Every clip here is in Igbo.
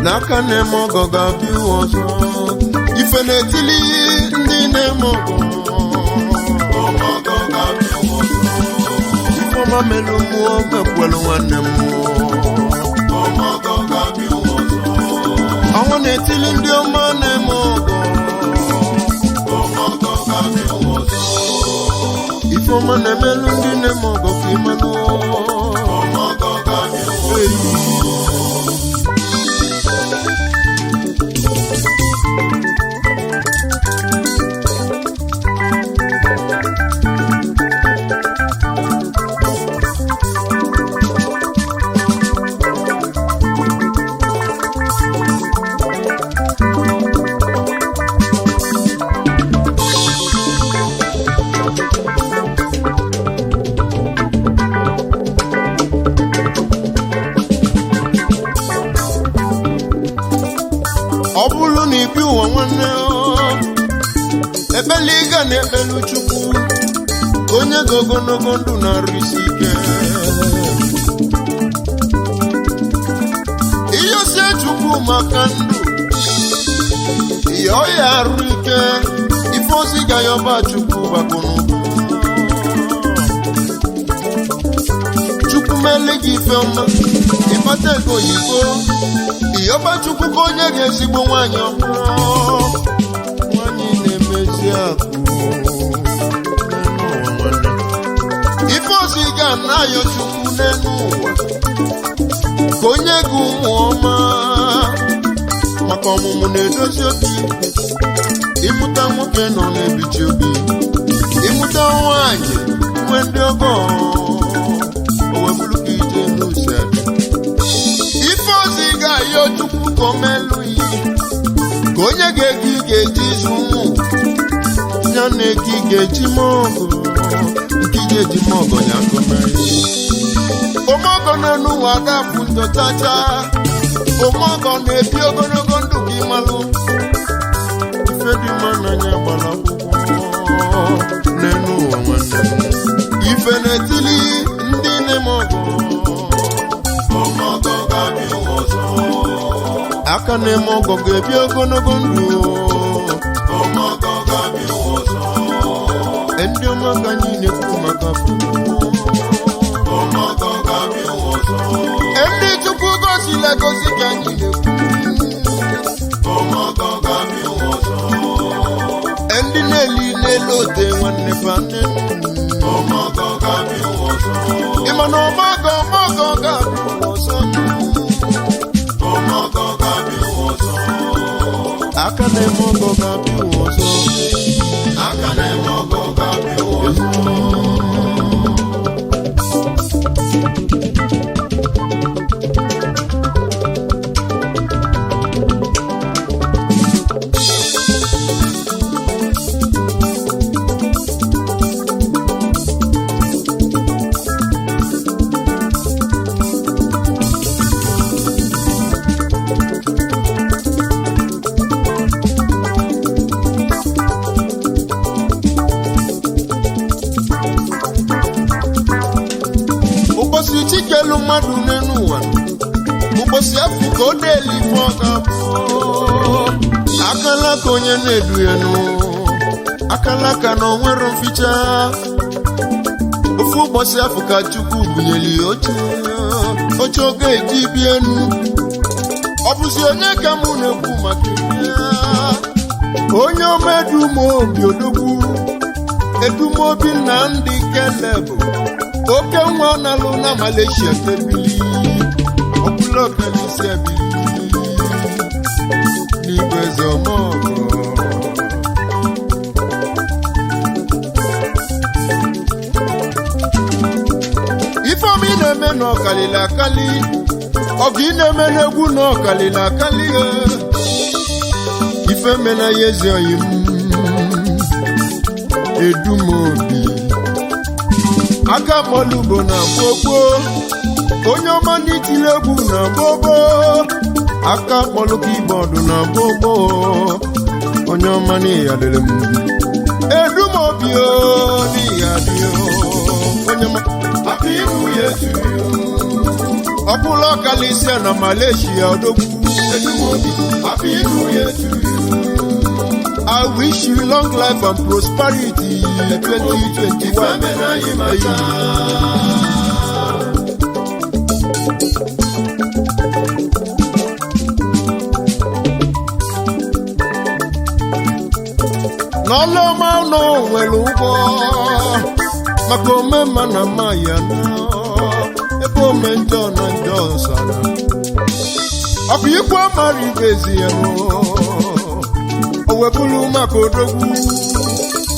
N'aka na-eme ọgọ ga-abịa ọzọ ife na-etili ndị na-eme ọgọ ifeọma melụ mmụọ mekwelu nwanne mmụọ ọnwa na-etili ndị ọma na-eme ọgọ ifeọma na-emelụ ndị na-eme ọgọ ka ịmanụ ebeliga na-ekpelu Chukwu onye gị ogologo ndụ na-arụ isi ike ihe osie Chukwu maka ndụ ihe ọya arụ ike ife ozi ga yọba Chukwu bakụnụ Chukwu mele gị ife ọma ịkpata ego oyibo ihe ọba Chukwu ka onye ga-ezigbo nwaanyị ọhụrụ ife ozi ga na-ayọ Chukwu n'elu ụwa ka onye gị ụmụ ọma maka ọmụmụ na-edozi obi ịmụta nwoke nọ na-ebichi obi ịmụta nwaanyị nwe ndị ọgọ owebulu ka ije n'uche ife ozi ga-ayọ Chukwu ka o melụ iyi ka onye ga-ego ị ga-eji izu ụmụ ya na-eke ị ga-eji mọgụ nke ị ga-eji mọgụ ya gọmeri omọgọ n'elu ụwa ga-abụ ndochacha omọgọ na-ebi ogologo ndụ gị malụ ife dị mma n'anya gbara akwụkwọ n'elu ụwa nwanne m ife na-etili ndị na-eme ọgọ ga-abịa ọzọ aka na-eme ọgọ ga-ebi ogologo ndụ ndị ọma ka anyị na-ekwu maka ndị Chukwu gosila gosi ka anyị na-ekwu elote nwanne fanne ọmọgọ gabi ọzọ ịma na ọmọgọ gabi ọzọ ọmọgọ gabi ọzọ aka na-eme ọgọ gabi ọzọ aka na-eme ọgọ gabi ọzọ chikelu mmadụ n'elu ụwa ụbọchị afọ ka ọ na-eli ife ọga akala ka onye na-edu ya akala ka na onwere mficha ofu ụbọchị afọ ka Chukwu bunyeli oche oge eji bi enu ọ bụzi onye ka mụ na-ekwu maka ya onye ọma Edumobi odogwu Edumobi na ndị kelebụ oke nwa na-alụ na Malaysia kebili ọbụla ọkalisi ebili n'igwe eze ọmọgọ ifeọma ị na-eme na ọkalili akali ọgụ ị na-eme n'egwu na ọkalili akali ife mena ya ezi oyi m Edumobi aka mọlụbo na gbogbo onye ọma n'itile egwu na gbogbo aka kpọlụ kibọọdụ na gbogbo onye ọma n'ihi adịrị m Edumobi n'ihi adịghị onye ọma aka ibu ya etiri ọbụla ọkalisia na Malaysia odogwu Edumobi aka ibu ya etiri I wish you long life and prosperity 2021. N'ọlụọma nọ nwere ụgwọ maka omemma na mmanya ebe ome njọ na njọ sara ọ bụ ikwu amara ibezi ya o wepụrụ maka odogwu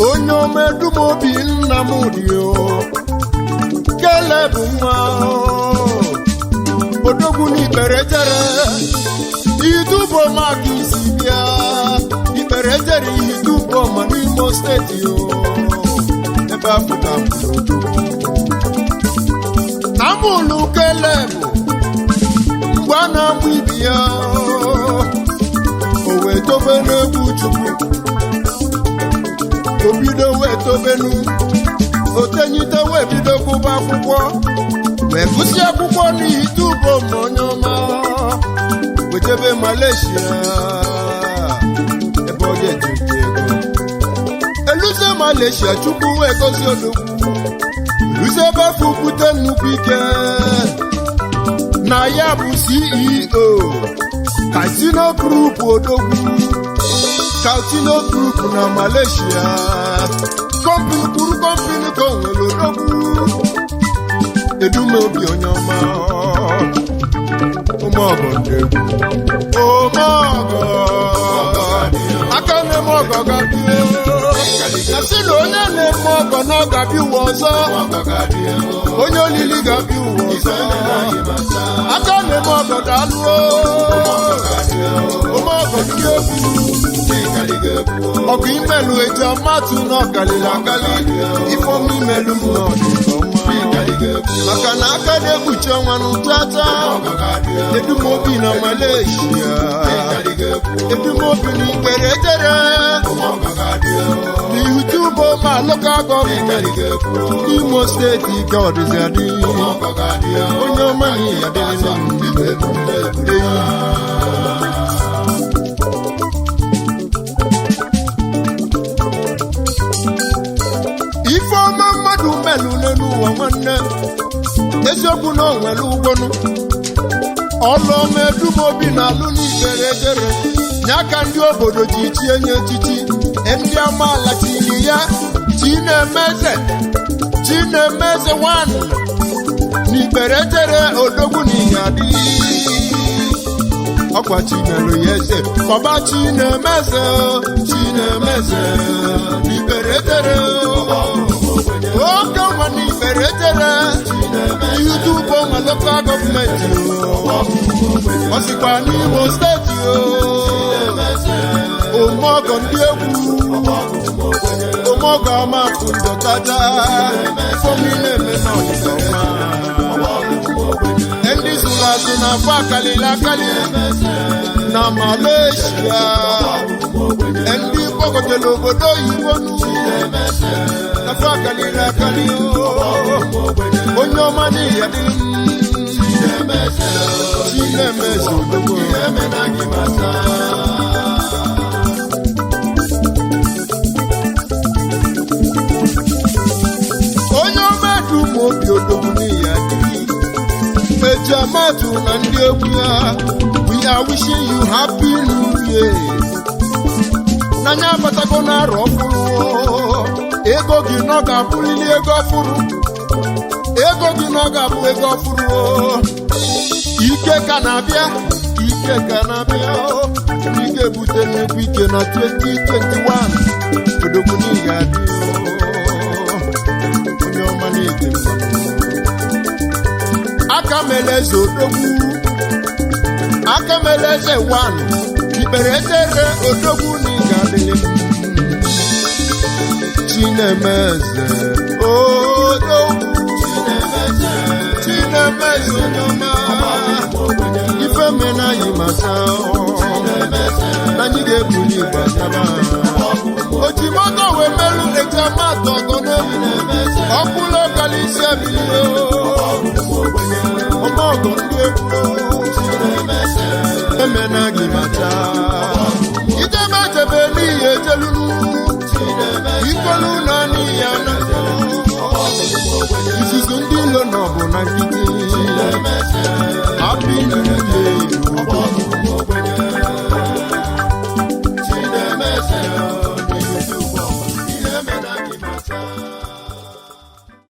onye ọma Edumobi nna m dị kelebụ nwa odogwu n'Ikperejere Uboma ka isi bịa Ikperejere Uboma n'Imo steeti ebe Afrịka na mụlụ kelebụ mgbe a na-amụ ibi ya o wee tobe n'egwu Chukwu o bido wee tobenu otenyite wee bido gụba akwụkwọ wee gụsị akwụkwọ n'Ihite Uboma onye ọma wejebe Malaysia ebe ọ ga-eji ego eluze Malaysia Chukwu wee gozie odogwu eluze ebe afọ bute nnukwu ike na ya bụ CEO Casino Group odogwu Casino Group na Malaysia kọmpini kwuru kọmpini ka o nwere odogwu Edumobi onye ọma ụmụọgọ ndị egwu ụmụọgọ aka na-eme ọgọ gabie asị na onye na-eme ọgọ na ọ gabie ụwa ọzọ onye olili gabie ụwa ọzọ aka na-eme ọgọ daalụo ụmụọgọ ndị egwu ọgụ imelu Ejiamatu na ọkalili akali ifeọma imelu m maka na aka na-ekpuchi ọnwa n'ụtata Edumobi na Malaysia Edumobi na Ikperejere n'Ihite Uboma local government n'Imo steeti ka ọ dịzi adị onye ọma n'ihi adịrịla ifeọma mmadụ melu n'elu ụwa nwanne eziokwu na onwere ụgwọnụ ọlụọma Edumobi na-alụ n'Ikperejere ya ka ndị obodo ji chie nye echichi ndị amaala chiri ya Chinemeze nwanne n'Ikperejere odogwu n'Ihite ọkwa Chimelụ ya eze baba Chinemeze n'Ikperejere oke ọnwa n'Ikperejere Ihite Uboma local gọọmenti ọ sịkwa n'Imo steeti omeọgọ ndị egwu omeọgọ amakụ ndọkaja fomile eme n'ọdịda ọma ndị zụrụ azụ na afọ akalịla akali na Malaysia ndị kpọgotere obodo oyibo afọ akalịla akali onye ọma n'ihi ya dị Chinemeze odogwu onye ọma Edumobi odogwu n'ihi ya dị Ejiamatu na ndị egwu ya we are wishing you happy new year n'anya abatago n'arọ ọfụrụ ego gị nọ ga-abụrịrị ego ọfụrụ ike ka na-abịa ị ga-ebute nnukwu ike na 2021 odogwu n'ihi ya dị onye ọma na-ege Akameleze odogwu Akameleze 1 Ikperejere odogwu n'ịga adịghị Chinemeze odogwu Chinemeze onyeọma ife mena anyị masa na anyị ga-ebuli igba taba ojimoto wee merụ Ejiamatu ọgọ n'obi ọkwụla ọkalisi abilio ọmọgọ ndị egwu emena gị macha ijebejebe n'ihi ejelulu ikolu na n'ihi ana izuzu ndị ilo nọ bụ na nkịta